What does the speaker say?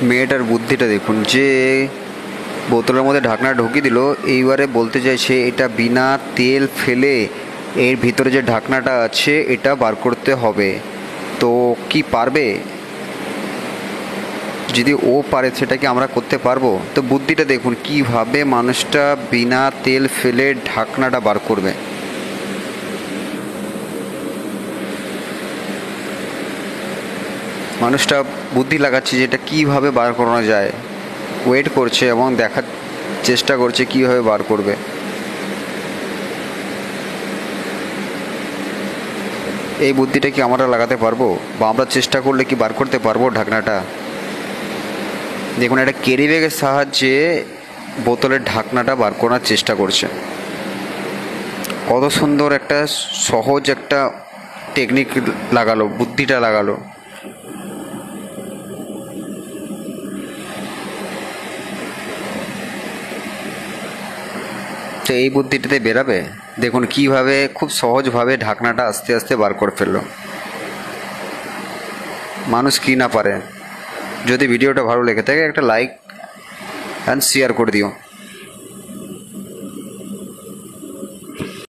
মেয়েটার বুদ্ধিটা দেখুন, যে বোতলের মধ্যে ঢাকনা ঢুকিয়ে দিল, এইবারে বলতে চাইছে এটা বিনা তেল ফেলে এর ভিতরে যে ঢাকনাটা আছে এটা বার করতে হবে। তো কি পারবে? যদি ও পারে সেটা কি আমরা করতে পারবো? তো বুদ্ধিটা দেখুন কিভাবে মানুষটা বিনা তেল ফেলে ঢাকনাটা বার করবে। মানুষটা বুদ্ধি লাগাচ্ছে যে এটা কীভাবে বার করানো যায়, ওয়েট করছে এবং দেখার চেষ্টা করছে কীভাবে বার করবে। এই বুদ্ধিটা কি আমরা লাগাতে পারবো, বা আমরা চেষ্টা করলে কি বার করতে পারবো ঢাকনাটা? দেখুন, একটা ক্যারি ব্যাগের সাহায্যে বোতলের ঢাকনাটা বার করার চেষ্টা করছে। কত সুন্দর একটা সহজ একটা টেকনিক লাগালো, বুদ্ধিটা লাগালো। তো এই বুদ্ধিটাতে বেরাবে। দেখুন কিভাবে খুব সহজভাবে ঢাকনাটা আস্তে আস্তে বার করে ফেললো। মানুষ কি না পারে। যদি ভিডিওটা ভালো লেগে থাকে একটা লাইক অ্যান্ড শেয়ার করে দিও।